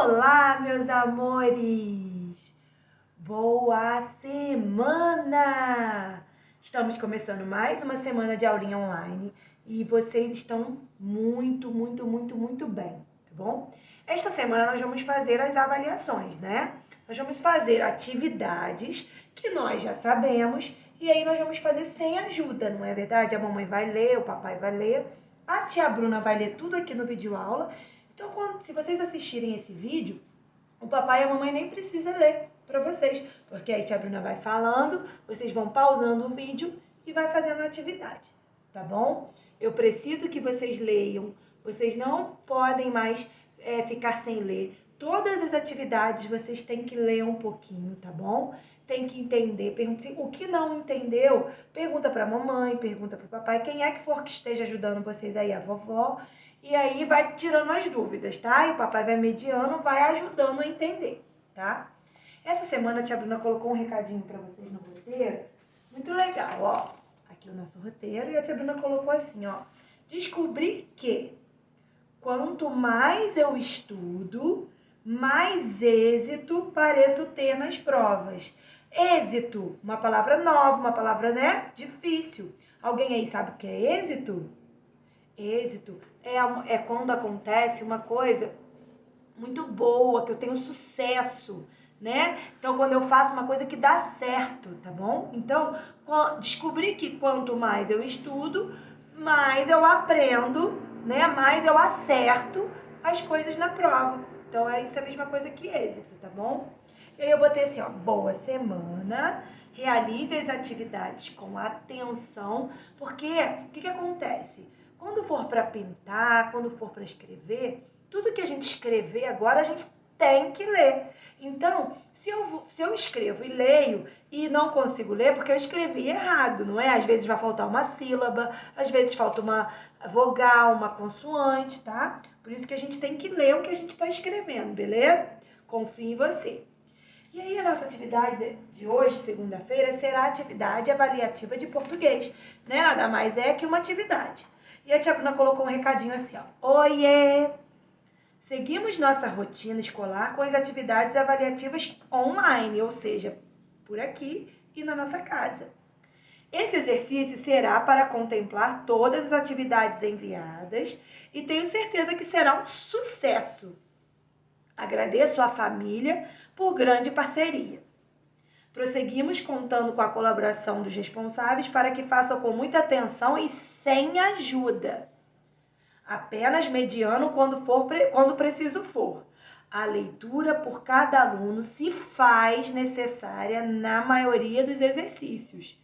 Olá, meus amores! Boa semana! Estamos começando mais uma semana de aulinha online e vocês estão muito bem, tá bom? Esta semana nós vamos fazer as avaliações, né? Nós vamos fazer atividades que nós já sabemos e aí nós vamos fazer sem ajuda, não é verdade? A mamãe vai ler, o papai vai ler, a tia Bruna vai ler tudo aqui no vídeo aula. Então, se vocês assistirem esse vídeo, o papai e a mamãe nem precisam ler para vocês, porque aí a tia Bruna vai falando, vocês vão pausando o vídeo e vai fazendo a atividade, tá bom? Eu preciso que vocês leiam, vocês não podem mais ficar sem ler. Todas as atividades vocês têm que ler um pouquinho, tá bom? Tem que entender, o que não entendeu, pergunta para a mamãe, pergunta para o papai, quem é que for que esteja ajudando vocês aí, a vovó. E aí vai tirando as dúvidas, tá? E o papai vai mediando, vai ajudando a entender, tá? Essa semana a tia Bruna colocou um recadinho pra vocês no roteiro. Muito legal, ó. Aqui o nosso roteiro. E a tia Bruna colocou assim, ó. Descobri que quanto mais eu estudo, mais êxito pareço ter nas provas. Êxito, uma palavra nova, uma palavra, né, difícil. Alguém aí sabe o que é êxito? Êxito é quando acontece uma coisa muito boa, que eu tenho sucesso, né? Então, quando eu faço uma coisa que dá certo, tá bom? Então, descobri que quanto mais eu estudo, mais eu aprendo, né? Mais eu acerto as coisas na prova. Então, isso é a mesma coisa que êxito, tá bom? E aí eu botei assim, ó, boa semana, realize as atividades com atenção, porque o que acontece? Quando for para pintar, quando for para escrever, tudo que a gente escrever agora, a gente tem que ler. Então, se eu escrevo e leio e não consigo ler, porque eu escrevi errado, não é? Às vezes vai faltar uma sílaba, às vezes falta uma vogal, uma consoante, tá? Por isso que a gente tem que ler o que a gente está escrevendo, beleza? Confio em você. E aí a nossa atividade de hoje, segunda-feira, será a atividade avaliativa de português, né? Nada mais é que uma atividade. E a tia Bruna colocou um recadinho assim, ó. Oiê! Seguimos nossa rotina escolar com as atividades avaliativas online, ou seja, por aqui e na nossa casa. Esse exercício será para contemplar todas as atividades enviadas e tenho certeza que será um sucesso. Agradeço à família por grande parceria. Prosseguimos contando com a colaboração dos responsáveis para que façam com muita atenção e sem ajuda. Apenas mediando quando preciso for. A leitura por cada aluno se faz necessária na maioria dos exercícios.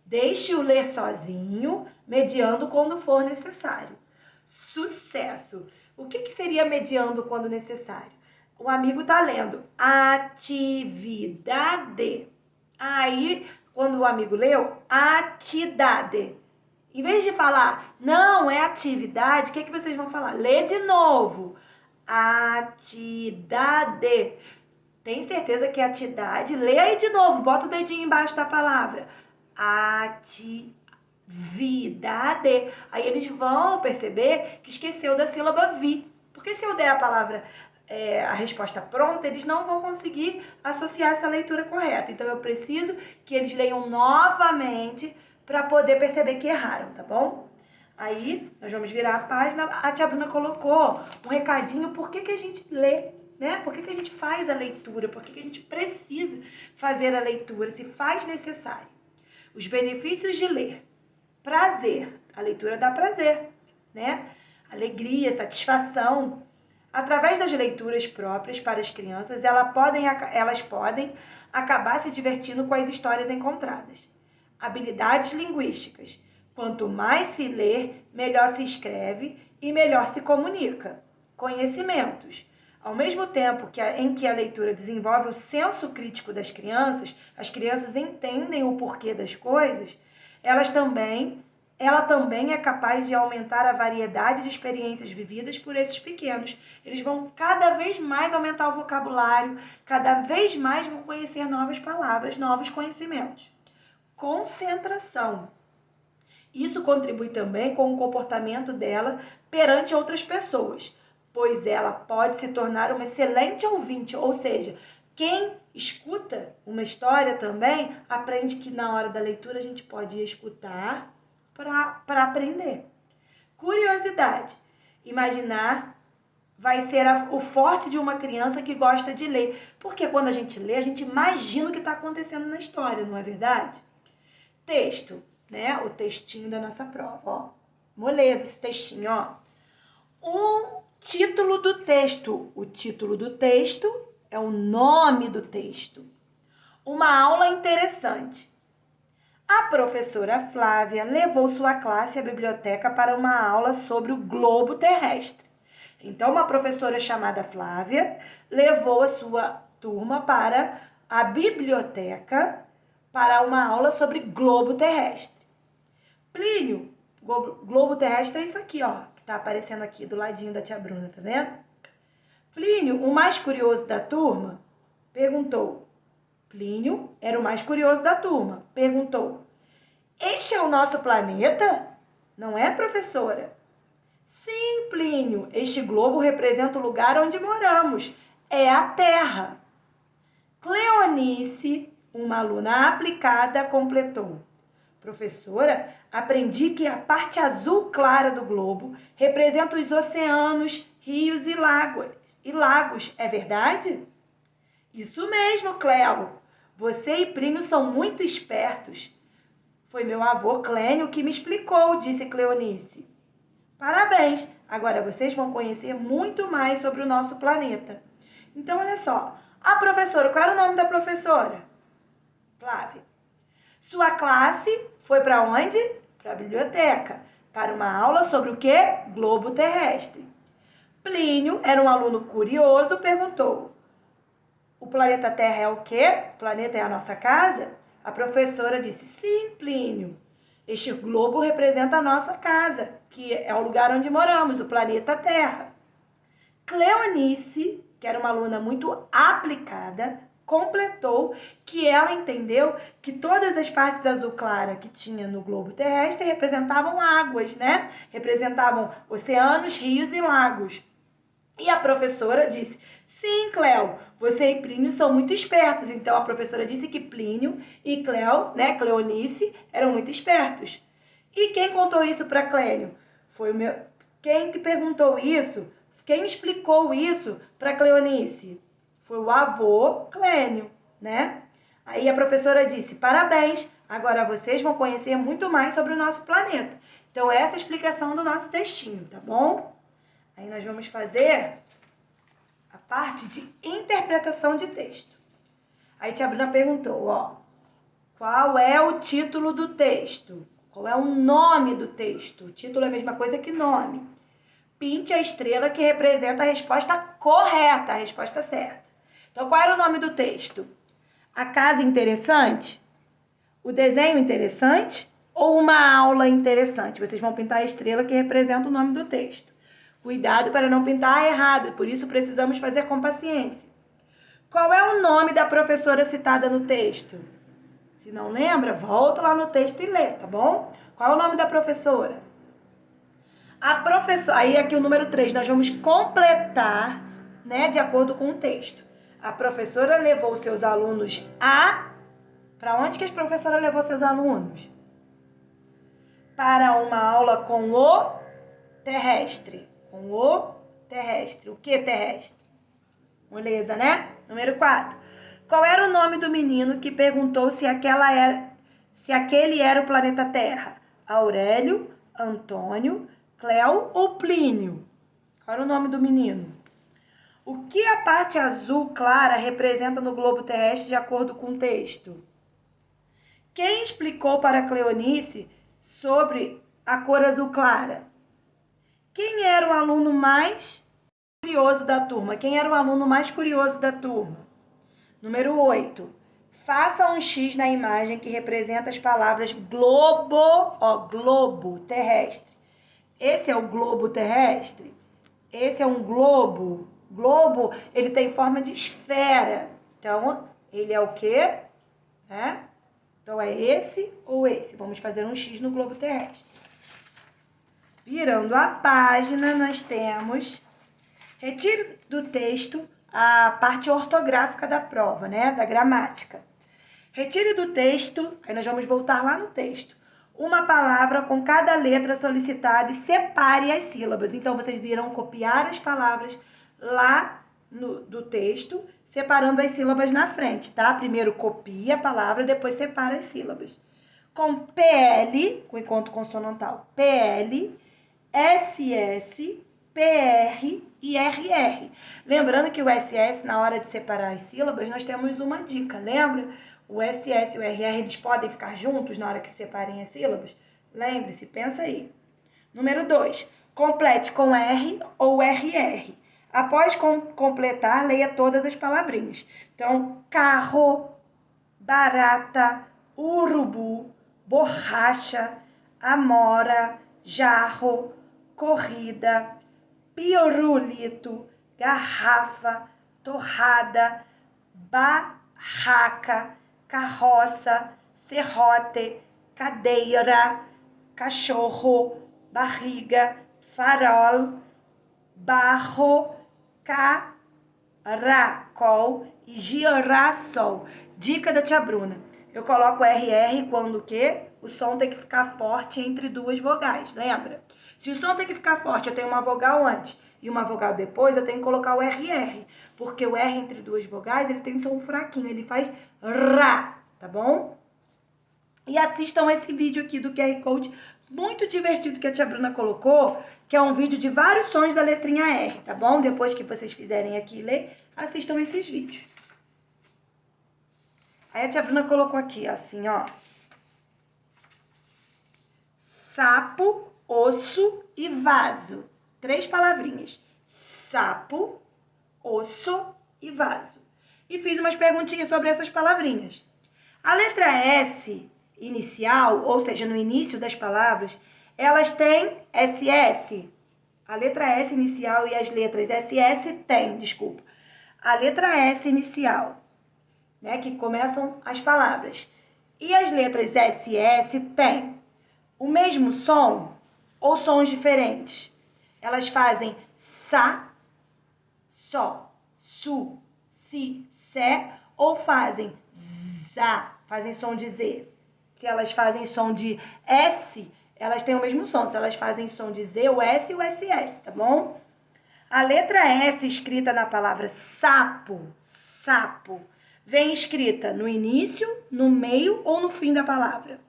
Deixe-o ler sozinho, mediando quando for necessário. Sucesso! O que seria mediando quando necessário? O amigo tá lendo atividade. Aí, quando o amigo leu, atidade. Em vez de falar, não, é atividade, o que vocês vão falar? Lê de novo. Atidade. Tem certeza que é atidade? Lê aí de novo, bota o dedinho embaixo da palavra. Atividade. Aí eles vão perceber que esqueceu da sílaba vi. Porque se eu der a palavra, a resposta pronta, eles não vão conseguir associar essa leitura correta. Então, eu preciso que eles leiam novamente para poder perceber que erraram, tá bom? Aí, nós vamos virar a página. A tia Bruna colocou um recadinho, por que a gente lê, né? Por que a gente faz a leitura? Por que a gente precisa fazer a leitura? Se faz necessário. Os benefícios de ler. Prazer. A leitura dá prazer, né? Alegria, satisfação. Através das leituras próprias para as crianças, elas podem acabar se divertindo com as histórias encontradas. Habilidades linguísticas. Quanto mais se lê, melhor se escreve e melhor se comunica. Conhecimentos. Ao mesmo tempo em que a leitura desenvolve o senso crítico das crianças, as crianças entendem o porquê das coisas, ela também é capaz de aumentar a variedade de experiências vividas por esses pequenos. Eles vão cada vez mais aumentar o vocabulário, cada vez mais vão conhecer novas palavras, novos conhecimentos. Concentração. Isso contribui também com o comportamento dela perante outras pessoas. pois ela pode se tornar uma excelente ouvinte, ou seja, quem escuta uma história também aprende que na hora da leitura a gente pode escutar para aprender. Curiosidade. Imaginar vai ser o forte de uma criança que gosta de ler. Porque quando a gente lê, a gente imagina o que está acontecendo na história, não é verdade? Texto, né? O textinho da nossa prova, ó. Moleza esse textinho, ó. Um título do texto. O título do texto é o nome do texto. Uma aula interessante. A professora Flávia levou sua classe à biblioteca para uma aula sobre o globo terrestre. Então, uma professora chamada Flávia levou a sua turma para a biblioteca para uma aula sobre globo terrestre. Plínio, globo terrestre é isso aqui, ó, que tá aparecendo aqui do ladinho da tia Bruna, tá vendo? Plínio, o mais curioso da turma, perguntou. Plínio era o mais curioso da turma, perguntou. Este é o nosso planeta? Não é, professora? Sim, Plínio, este globo representa o lugar onde moramos. É a Terra. Cleonice, uma aluna aplicada, completou. Professora, aprendi que a parte azul clara do globo representa os oceanos, rios e lagos. É verdade? Isso mesmo, Cleo. Você e Plínio são muito espertos. Foi meu avô Clênio que me explicou, disse Cleonice. Parabéns! Agora vocês vão conhecer muito mais sobre o nosso planeta. Então, olha só. A professora, qual era o nome da professora? Flávia. Sua classe foi para onde? Para a biblioteca. Para uma aula sobre o quê? Globo terrestre. Plínio era um aluno curioso, perguntou. O planeta Terra é o quê? O planeta é a nossa casa? A professora disse, sim, Plínio. Este globo representa a nossa casa, que é o lugar onde moramos, o planeta Terra. Cleonice, que era uma aluna muito aplicada, completou que ela entendeu que todas as partes azul clara que tinha no globo terrestre representavam águas, né? Representavam oceanos, rios e lagos. E a professora disse, sim, Cleo, você e Plínio são muito espertos. Então, a professora disse que Plínio e Cleo, né, Cleonice, eram muito espertos. E quem contou isso para Clênio? Foi o meu... Quem que perguntou isso? Quem explicou isso para Cleonice? Foi o avô Clênio, né? Aí a professora disse, parabéns, agora vocês vão conhecer muito mais sobre o nosso planeta. Então, essa é a explicação do nosso textinho, tá bom? Aí nós vamos fazer a parte de interpretação de texto. Aí tia Bruna perguntou, ó, qual é o título do texto? Qual é o nome do texto? O título é a mesma coisa que nome. Pinte a estrela que representa a resposta correta, a resposta certa. Então, qual era o nome do texto? A casa interessante? O desenho interessante? Ou uma aula interessante? Vocês vão pintar a estrela que representa o nome do texto. Cuidado para não pintar errado, por isso precisamos fazer com paciência. Qual é o nome da professora citada no texto? Se não lembra, volta lá no texto e lê, tá bom? Qual é o nome da professora? A professora, aí aqui o número 3, nós vamos completar, né, de acordo com o texto. A professora levou seus alunos a... Para onde que a professora levou seus alunos? Para uma aula com o terrestre. Com o terrestre. O que terrestre? Moleza, né? Número 4. Qual era o nome do menino que perguntou se aquele era o planeta Terra? Aurélio, Antônio, Cléo ou Plínio? Qual era o nome do menino? O que a parte azul clara representa no globo terrestre de acordo com o texto? Quem explicou para Cleonice sobre a cor azul clara? Quem era o aluno mais curioso da turma? Quem era o aluno mais curioso da turma? Número 8. Faça um X na imagem que representa as palavras globo, ó, globo terrestre. Esse é o globo terrestre? Esse é um globo. Globo, ele tem forma de esfera. Então, ele é o quê? Então, é esse ou esse? Vamos fazer um X no globo terrestre. Virando a página, nós temos Retire do texto a parte ortográfica da prova, né? Da gramática. Retire do texto, aí nós vamos voltar lá no texto, uma palavra com cada letra solicitada e separe as sílabas. Então, vocês irão copiar as palavras lá do texto, separando as sílabas na frente, tá? Primeiro copia a palavra, depois separa as sílabas. Com PL, com encontro consonantal, PL, SS, PR e RR. Lembrando que o SS, na hora de separar as sílabas, nós temos uma dica, lembra? O SS e o RR, eles podem ficar juntos na hora que separem as sílabas? Lembre-se, pensa aí. Número 2. Complete com R ou RR. Após completar, leia todas as palavrinhas. Então, carro, barata, urubu, borracha, amora, jarro, corrida, pirulito, garrafa, torrada, barraca, carroça, serrote, cadeira, cachorro, barriga, farol, barro, caracol e girassol. Dica da tia Bruna. Eu coloco RR quando o quê? O som tem que ficar forte entre duas vogais, lembra? Se o som tem que ficar forte, eu tenho uma vogal antes e uma vogal depois, eu tenho que colocar o RR. Porque o R entre duas vogais, ele tem um som fraquinho, ele faz rá, tá bom? E assistam esse vídeo aqui do QR Code, muito divertido, que a tia Bruna colocou, que é um vídeo de vários sons da letrinha R, tá bom? Depois que vocês fizerem aqui ler, assistam esses vídeos. Aí a tia Bruna colocou aqui, assim, ó. Sapo, osso e vaso. 3 palavrinhas. Sapo, osso e vaso. E fiz umas perguntinhas sobre essas palavrinhas. A letra S inicial, ou seja, no início das palavras, elas têm SS. A letra S inicial e as letras SS têm, desculpa. A letra S inicial, né, que começam as palavras. E as letras SS têm o mesmo som ou sons diferentes. Elas fazem sa, só, su, si, sé, ou fazem za, fazem som de Z. Se elas fazem som de S, elas têm o mesmo som. Se elas fazem som de Z, o S e o SS, tá bom? A letra S escrita na palavra sapo, sapo, vem escrita no início, no meio ou no fim da palavra.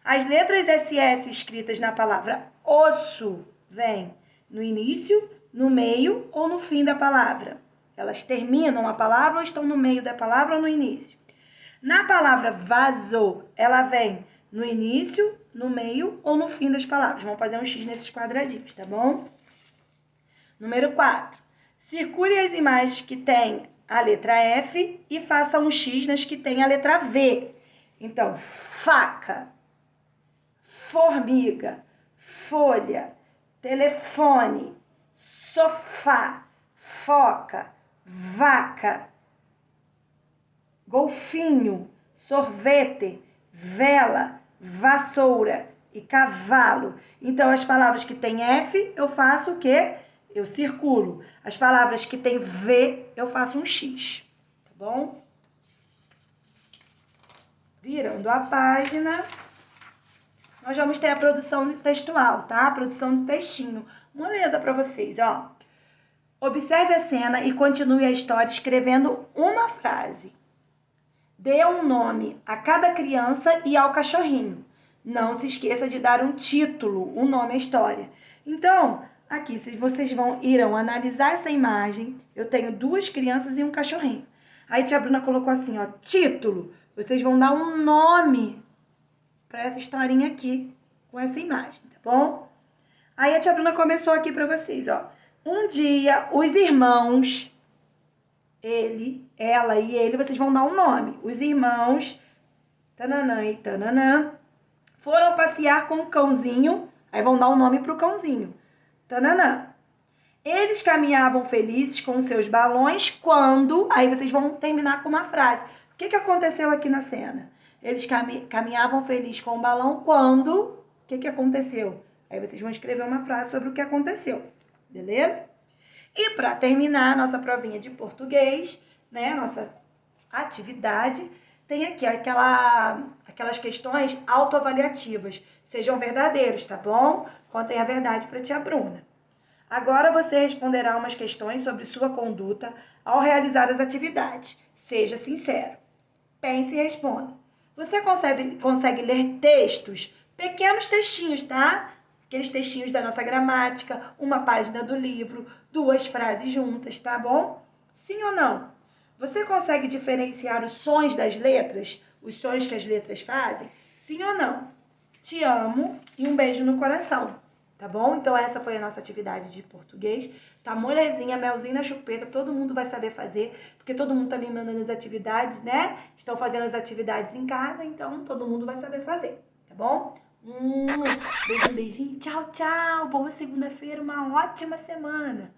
As letras SS escritas na palavra osso vêm no início, no meio ou no fim da palavra. Elas terminam a palavra ou estão no meio da palavra ou no início. Na palavra vaso, ela vem no início, no meio ou no fim das palavras. Vamos fazer um X nesses quadradinhos, tá bom? Número 4. Circule as imagens que têm a letra F e faça um X nas que têm a letra V. Então, faca, formiga, folha, telefone, sofá, foca, vaca, golfinho, sorvete, vela, vassoura e cavalo. Então, as palavras que têm F, eu faço o quê? Eu circulo. As palavras que têm V, eu faço um X. Tá bom? Virando a página, nós vamos ter a produção textual, tá? A produção do textinho. Moleza para vocês, ó. Observe a cena e continue a história escrevendo uma frase. Dê um nome a cada criança e ao cachorrinho. Não se esqueça de dar um título, um nome à história. Então, aqui, se vocês irão analisar essa imagem, eu tenho 2 crianças e um cachorrinho. Aí, tia Bruna colocou assim, ó, título. Vocês vão dar um nome para essa historinha aqui, com essa imagem, tá bom? Aí, a tia Bruna começou aqui para vocês, ó. Um dia, os irmãos, ele, ela e ele, vocês vão dar um nome. Os irmãos, tananã e tananã, foram passear com o cãozinho, aí vão dar um nome pro cãozinho. Tananã. Eles caminhavam felizes com seus balões quando... Aí vocês vão terminar com uma frase. O que aconteceu aqui na cena? Eles caminhavam felizes com o balão quando... O que aconteceu? Aí vocês vão escrever uma frase sobre o que aconteceu. Beleza? E para terminar a nossa provinha de português, né, nossa atividade, tem aqui aquelas questões autoavaliativas. Sejam verdadeiros, tá bom? Contem a verdade para a tia Bruna. Agora você responderá umas questões sobre sua conduta ao realizar as atividades. Seja sincero. Pense e responda. Você consegue ler textos? Pequenos textinhos, tá? Aqueles textinhos da nossa gramática, uma página do livro, 2 frases juntas, tá bom? Sim ou não? Você consegue diferenciar os sons das letras? Os sons que as letras fazem? Sim ou não? Te amo e um beijo no coração, tá bom? Então essa foi a nossa atividade de português. Tá molezinha, melzinho na chupeta, todo mundo vai saber fazer, porque todo mundo tá me mandando as atividades, né? Estão fazendo as atividades em casa, então todo mundo vai saber fazer, tá bom? Beijo, beijinho, tchau, tchau. Boa segunda-feira, uma ótima semana.